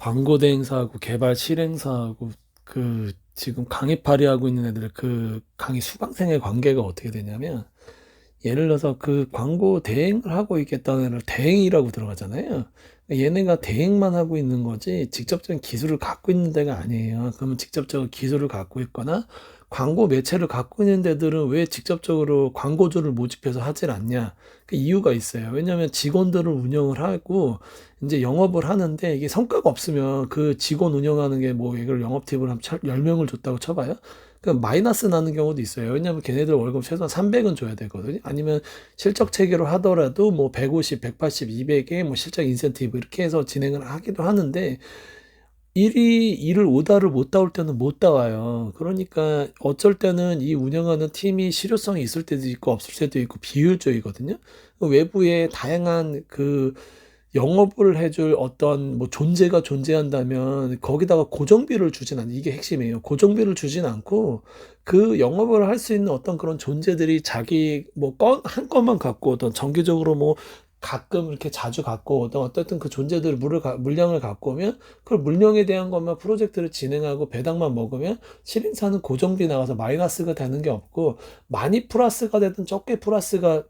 광고 대행사하고 개발 실행사하고 지금 강의 발휘하고 있는 애들 강의 수강생의 관계가 어떻게 되냐면, 예를 들어서 그 광고 대행을 하고 있겠다는 애를 대행이라고 들어가잖아요. 얘네가 대행만 하고 있는 거지 직접적인 기술을 갖고 있는 데가 아니에요. 그러면 직접적으로 기술을 갖고 있거나 광고 매체를 갖고 있는 데들은 왜 직접적으로 광고주를 모집해서 하질 않냐? 그 이유가 있어요. 왜냐하면 직원들을 운영을 하고 이제 영업을 하는데, 이게 성과가 없으면 그 직원 운영하는 게, 뭐 이걸 영업팁을 한 10명을 줬다고 쳐봐요. 그 마이너스 나는 경우도 있어요. 왜냐하면 걔네들 월급 최소한 300은 줘야 되거든요. 아니면 실적 체계로 하더라도 뭐 150, 180, 200에 뭐 실적 인센티브 이렇게 해서 진행을 하기도 하는데, 일을 오다를 못 따올 때는 못 따와요. 그러니까 어쩔 때는 이 운영하는 팀이 실효성이 있을 때도 있고 없을 때도 있고 비효율적이거든요. 외부에 다양한 영업을 해줄 어떤 뭐 존재가 존재한다면 거기다가 고정비를 주진 않아요. 이게 핵심이에요. 고정비를 주진 않고 그 영업을 할 수 있는 어떤 그런 존재들이 자기 뭐 한 건만 갖고 어떤 정기적으로 뭐 가끔 이렇게 자주 갖고 어쨌든 그 존재들 물량을 갖고 오면, 그 물량에 대한 것만 프로젝트를 진행하고 배당만 먹으면 실행사는 고정비 나가서 마이너스가 되는 게 없고, 많이 플러스가 되든 적게 플러스가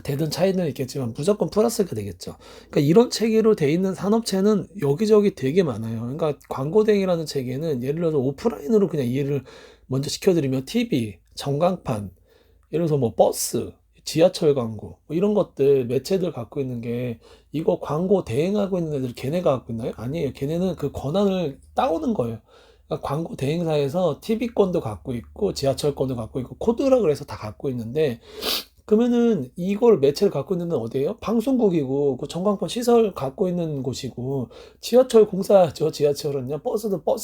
되든 차이는 있겠지만 무조건 플러스가 되겠죠. 그러니까 이런 체계로 돼 있는 산업체는 여기저기 되게 많아요. 그러니까 광고 대행이라는 체계는 예를 들어서 오프라인으로 그냥 이해를 먼저 시켜드리면, TV, 전광판, 예를 들어서 뭐 버스, 지하철 광고, 뭐 이런 것들 매체들 갖고 있는 게, 이거 광고 대행하고 있는 애들 걔네가 갖고 있나요? 아니에요. 걔네는 그 권한을 따오는 거예요. 그러니까 광고 대행사에서 TV권도 갖고 있고 지하철권도 갖고 있고 코드라 그래서 다 갖고 있는데, 그러면은 이걸 매체를 갖고 있는 데는 어디예요? 방송국이고, 그 전광판 시설 갖고 있는 곳이고, 지하철 공사죠. 지하철은요.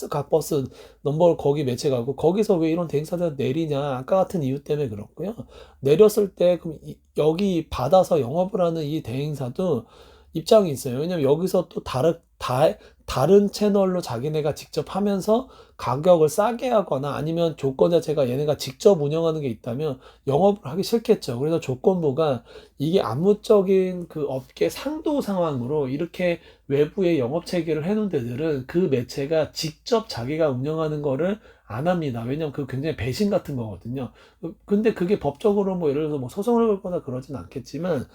각 버스 넘버 거기 매체 가고, 거기서 왜 이런 대행사들 내리냐? 아까 같은 이유 때문에 그렇고요. 내렸을 때 그럼 여기 받아서 영업을 하는 이 대행사도 입장이 있어요. 왜냐면 여기서 또 다른 채널로 자기네가 직접 하면서 가격을 싸게 하거나, 아니면 조건 자체가 얘네가 직접 운영하는 게 있다면 영업을 하기 싫겠죠. 그래서 조건부가 이게 암묵적인 그 업계 상도 상황으로 이렇게 외부에 영업 체계를 해놓은 데들은 그 매체가 직접 자기가 운영하는 거를 안 합니다. 왜냐면 그 굉장히 배신 같은 거거든요. 근데 그게 법적으로 뭐 예를 들어서 뭐 소송을 걸거나 그러진 않겠지만,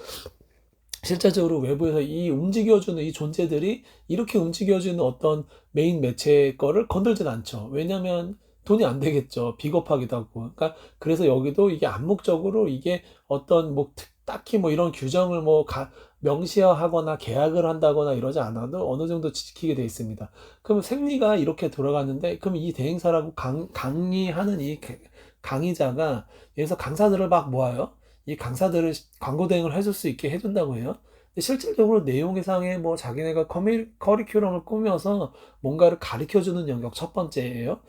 실제적으로 외부에서 움직여주는 이 존재들이 이렇게 움직여주는 어떤 메인 매체 거를 건들진 않죠. 왜냐면 돈이 안 되겠죠. 비겁하기도 하고. 그러니까 그래서 여기도 이게 암묵적으로 이게 어떤 뭐 딱히 뭐 이런 규정을 명시하거나 계약을 한다거나 이러지 않아도 어느 정도 지키게 돼 있습니다. 그럼 생리가 이렇게 돌아가는데, 그럼 이 대행사라고 강의하는 이 강의자가 여기서 강사들을 막 모아요. 이 강사들을 광고 대행을 해줄 수 있게 해준다고 해요. 근데 실질적으로 내용상에 뭐 자기네가 커리큘럼을 꾸며서 뭔가를 가르쳐주는 영역 첫 번째예요.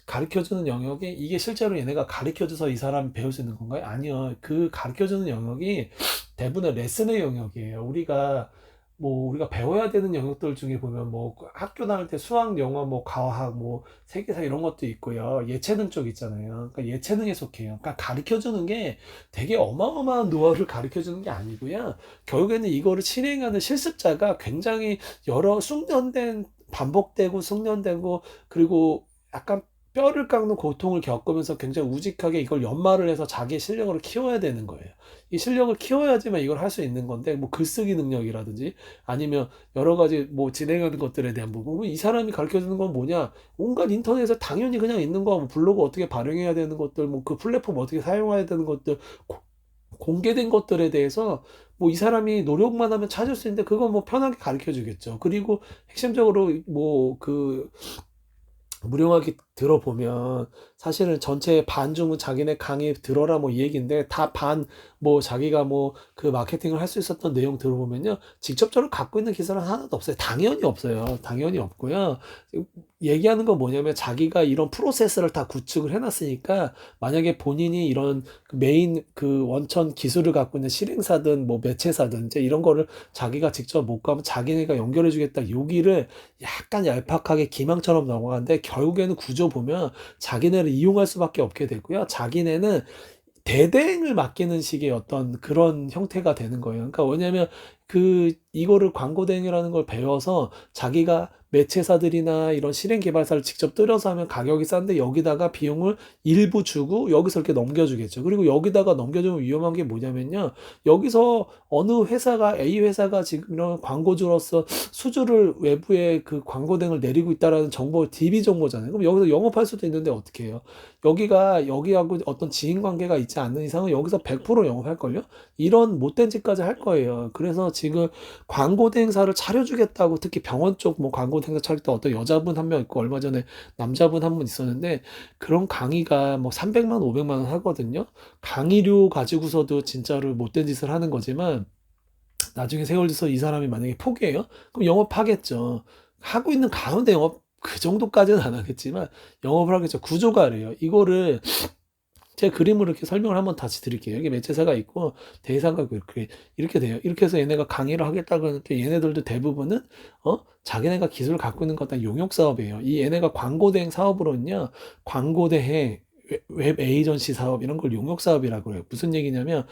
가르쳐주는 영역이, 이게 실제로 얘네가 가르쳐줘서 이 사람이 배울 수 있는 건가요? 아니요. 그 가르쳐주는 영역이 대부분의 레슨의 영역이에요. 우리가 배워야 되는 영역들 중에 보면 뭐 학교 다닐 때 수학, 영어, 뭐 과학, 뭐 세계사 이런 것도 있고요. 예체능 쪽 있잖아요. 그러니까 예체능에 속해요. 그러니까 가르쳐 주는 게 되게 어마어마한 노하우를 가르쳐 주는 게 아니고요. 결국에는 이거를 실행하는 실습자가 굉장히 여러 반복되고 숙련되고, 그리고 약간 뼈를 깎는 고통을 겪으면서 굉장히 우직하게 이걸 연마를 해서 자기의 실력을 키워야 되는 거예요. 이 실력을 키워야지만 이걸 할 수 있는 건데, 뭐 글쓰기 능력이라든지 아니면 여러 가지 뭐 진행하는 것들에 대한 부분, 이 사람이 가르쳐 주는 건 뭐냐? 온갖 인터넷에 당연히 그냥 있는 거, 뭐 블로그 어떻게 발행해야 되는 것들, 뭐 그 플랫폼 어떻게 사용해야 되는 것들, 공개된 것들에 대해서 뭐 이 사람이 노력만 하면 찾을 수 있는데, 그건 뭐 편하게 가르쳐 주겠죠. 그리고 핵심적으로 무료하게 들어보면 사실은 전체 반중은 자기네 강의 들어라 뭐 이 얘기인데, 다 뭐 자기가 뭐 그 마케팅을 할 수 있었던 내용 들어보면요, 직접적으로 갖고 있는 기술은 하나도 없어요. 당연히 없어요. 당연히 없고요. 얘기하는 건 뭐냐면, 자기가 이런 프로세스를 다 구축을 해놨으니까, 만약에 본인이 이런 메인 원천 기술을 갖고 있는 실행사든 뭐 매체사든 이제 이런 거를 자기가 직접 못 가면 자기네가 연결해 주겠다, 여기를 약간 얄팍하게 기망처럼 넘어가는데, 결국에는 구조 보면 자기네를 이용할 수밖에 없게 되고요. 자기네는 대대행을 맡기는 식의 어떤 그런 형태가 되는 거예요. 그러니까 왜냐면 이거를 광고 대행이라는 걸 배워서 자기가 매체사들이나 이런 실행 개발사를 직접 들여서 하면 가격이 싼데 여기다가 비용을 일부 주고 여기서 이렇게 넘겨주겠죠. 그리고 여기다가 넘겨주면 위험한 게 뭐냐면요. 여기서 어느 회사가 A 회사가 지금 이런 광고주로서 수주를 외부에 그 광고 대행을 내리고 있다라는 정보, DB 정보잖아요. 그럼 여기서 영업할 수도 있는데 어떻게 해요? 여기가 여기하고 어떤 지인 관계가 있지 않는 이상은 여기서 100% 영업할걸요? 이런 못된 짓까지 할 거예요. 그래서 지금 광고 대행사를 차려주겠다고, 특히 병원 쪽 뭐 광고 대행사 차렸다 어떤 여자분 한 명 있고 얼마 전에 남자분 한 분 있었는데 그런 강의가 뭐 300만 500만 원 하거든요. 강의료 가지고서도 진짜로 못된 짓을 하는 거지만 나중에 세월돼서 이 사람이 만약에 포기해요? 그럼 영업하겠죠. 하고 있는 가운데 영업 그 정도까지는 안 하겠지만 영업을 하겠죠. 구조가 그래요. 이거를 제 그림으로 이렇게 설명을 한번 다시 드릴게요. 여기 매체사가 있고 대사가 있고 이렇게 돼요. 이렇게 해서 얘네가 강의를 하겠다 그러는 또 얘네들도 대부분은 자기네가 기술을 갖고 있는 것 다 용역 사업이에요. 이 얘네가 광고 대행 사업으로는요. 광고 대행 웹 에이전시 사업 이런 걸 용역 사업이라고 해요. 무슨 얘기냐면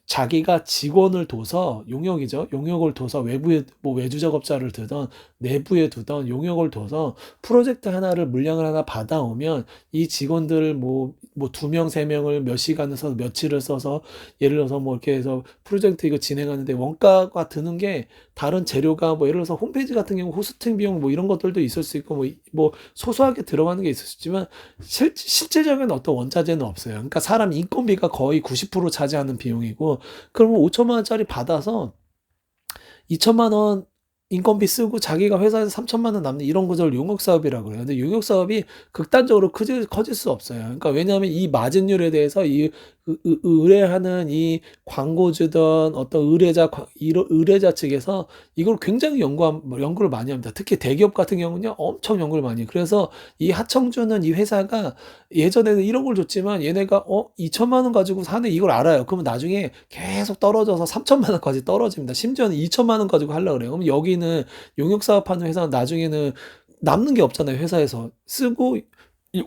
자기가 직원을 둬서 용역이죠. 용역을 둬서 외부에 뭐 외주 작업자를 두던 내부에 두던 용역을 둬서 프로젝트 하나를 물량을 하나 받아오면 이 직원들을 뭐 2명, 3명을 몇 시간을 써서 며칠을 써서 예를 들어서 뭐 이렇게 해서 프로젝트 이거 진행하는데 원가가 드는 게 다른 재료가 뭐 예를 들어서 홈페이지 같은 경우 호스팅 비용 뭐 이런 것들도 있을 수 있고 뭐 소소하게 들어가는 게 있을 수 있지만 실제적인 어떤 원자재는 없어요. 그러니까 사람 인건비가 거의 90% 차지하는 비용이고 그러면 5천만 원짜리 받아서 2천만 원 인건비 쓰고 자기가 회사에서 3천만 원 남는 이런 구조를 용역 사업이라고 그래요. 근데 용역 사업이 극단적으로 커질 수 없어요. 그러니까 왜냐하면 이 마진율에 대해서 이 의뢰하는 이 광고주든 어떤 의뢰자 측에서 이걸 굉장히 연구를 많이 합니다. 특히 대기업 같은 경우는요, 엄청 연구를 많이 해요. 그래서 이 하청주는 이 회사가 예전에는 이런 걸 줬지만 얘네가 2천만 원 가지고 사네 이걸 알아요. 그러면 나중에 계속 떨어져서 3천만 원까지 떨어집니다. 심지어는 2천만 원 가지고 하려고 그래요. 그럼 여기는 용역 사업하는 회사는 나중에는 남는 게 없잖아요. 회사에서 쓰고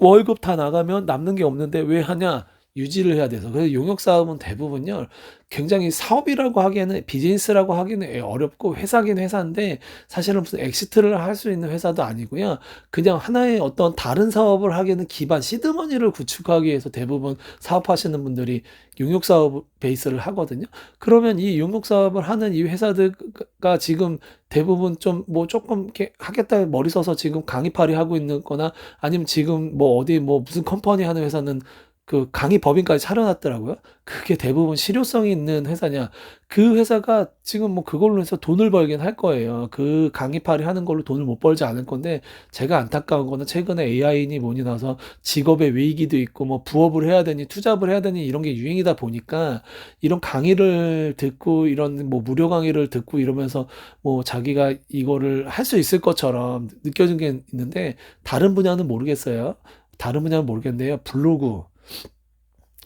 월급 다 나가면 남는 게 없는데 왜 하냐? 유지를 해야 돼서. 그래서 용역 사업은 대부분요. 굉장히 사업이라고 하기에는 비즈니스라고 하기는 어렵고 회사긴 회사인데 사실은 무슨 엑시트를 할 수 있는 회사도 아니고요. 그냥 하나의 어떤 다른 사업을 하기에는 기반 시드머니를 구축하기 위해서 대부분 사업하시는 분들이 용역 사업 베이스를 하거든요. 그러면 이 용역 사업을 하는 이 회사들가 지금 대부분 좀 뭐 조금 이렇게 하겠다 머리 써서 지금 강의팔이 하고 있는 거나 아니면 지금 뭐 어디 뭐 무슨 컴퍼니 하는 회사는 그 강의 법인까지 차려놨더라고요. 그게 대부분 실효성이 있는 회사냐. 그 회사가 지금 뭐 그걸로 해서 돈을 벌긴 할 거예요. 그 강의팔이 하는 걸로 돈을 못 벌지 않을 건데 제가 안타까운 거는 최근에 AI니 뭐니 나서 직업의 위기도 있고 뭐 부업을 해야 되니 투잡을 해야 되니 이런 게 유행이다 보니까 이런 강의를 듣고 이런 뭐 무료 강의를 듣고 이러면서 뭐 자기가 이거를 할 수 있을 것처럼 느껴진 게 있는데 다른 분야는 모르겠어요. 다른 분야는 모르겠는데요. 블로그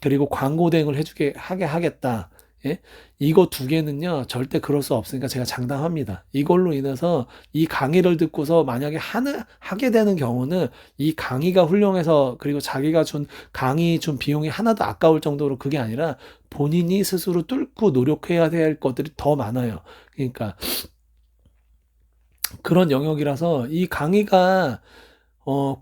그리고 광고 대행을 하게 하겠다. 예? 이거 두 개는요, 절대 그럴 수 없으니까 제가 장담합니다. 이걸로 인해서 이 강의를 듣고서 만약에 하게 되는 경우는 이 강의가 훌륭해서 그리고 자기가 강의 준 비용이 하나도 아까울 정도로 그게 아니라 본인이 스스로 뚫고 노력해야 될 것들이 더 많아요. 그러니까 그런 영역이라서 이 강의가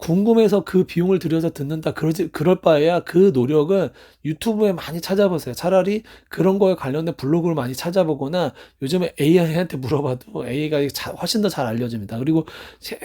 궁금해서 그 비용을 들여서 듣는다. 그럴 바에야 그 노력은 유튜브에 많이 찾아보세요. 차라리 그런 거에 관련된 블로그를 많이 찾아보거나 요즘에 AI한테 물어봐도 AI가 훨씬 더 잘 알려줍니다. 그리고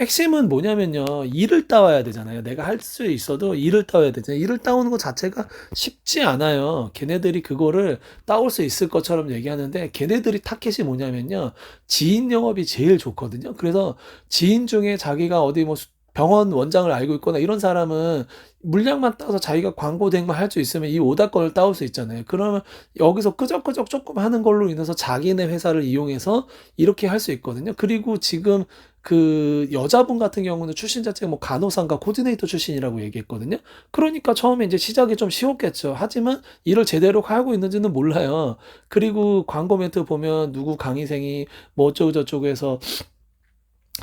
핵심은 뭐냐면요. 일을 따와야 되잖아요. 내가 할 수 있어도 일을 따와야 되잖아요. 일을 따오는 것 자체가 쉽지 않아요. 걔네들이 그거를 따올 수 있을 것처럼 얘기하는데 걔네들이 타겟이 뭐냐면요. 지인 영업이 제일 좋거든요. 그래서 지인 중에 자기가 어디 뭐 병원 원장을 알고 있거나 이런 사람은 물량만 따서 자기가 광고 대행만 할 수 있으면 이 오다권을 따올 수 있잖아요. 그러면 여기서 끄적끄적 조금 하는 걸로 인해서 자기네 회사를 이용해서 이렇게 할 수 있거든요. 그리고 지금 그 여자분 같은 경우는 출신 자체가 뭐 간호사인가 코디네이터 출신이라고 얘기했거든요. 그러니까 처음에 이제 시작이 좀 쉬웠겠죠. 하지만 일을 제대로 하고 있는지는 몰라요. 그리고 광고 멘트 보면 누구 강의생이 뭐 어쩌고 저쩌고 해서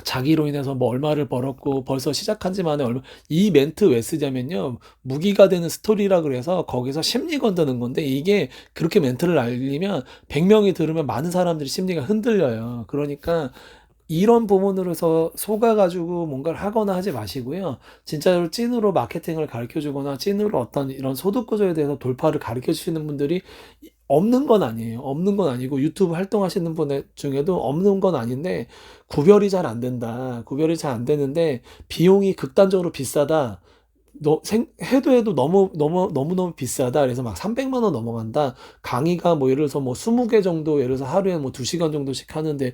자기로 인해서 뭐 얼마를 벌었고 벌써 시작한 지 만에 얼마 이 멘트 왜 쓰냐면요. 무기가 되는 스토리라 그래서 거기서 심리 건드는 건데 이게 그렇게 멘트를 날리면 100명이 들으면 많은 사람들이 심리가 흔들려요. 그러니까 이런 부분으로서 속아 가지고 뭔가를 하거나 하지 마시고요. 진짜로 찐으로 마케팅을 가르쳐 주거나 찐으로 어떤 이런 소득 구조에 대해서 돌파를 가르쳐 주시는 분들이 없는 건 아니에요. 없는 건 아니고 유튜브 활동하시는 분들 중에도 없는 건 아닌데 구별이 잘 안 된다. 구별이 잘 안 되는데 비용이 극단적으로 비싸다. 해도 너무너무 비싸다. 그래서 막 300만 원 넘어간다. 강의가 뭐 예를 들어서 뭐 20개 정도 예를 들어서 하루에 뭐 2시간 정도씩 하는데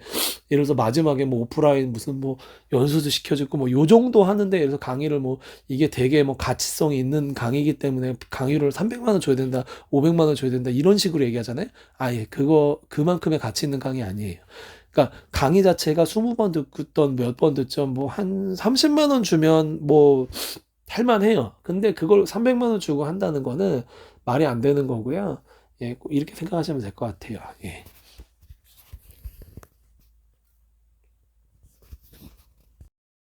예를 들어서 마지막에 뭐 오프라인 무슨 뭐 연수도 시켜주고 뭐 요 정도 하는데 예를 들어서 강의를 뭐 이게 되게 뭐 가치성이 있는 강의이기 때문에 강의료를 300만 원 줘야 된다. 500만 원 줘야 된다. 이런 식으로 얘기하잖아요. 아예 그거 그만큼의 가치 있는 강의 아니에요. 그러니까 강의 자체가 20번 듣던 몇 번 듣죠. 뭐 한 30만 원 주면 뭐 할만해요. 근데 그걸 300만 원 주고 한다는 거는 말이 안 되는 거고요. 예, 이렇게 생각하시면 될 것 같아요. 예.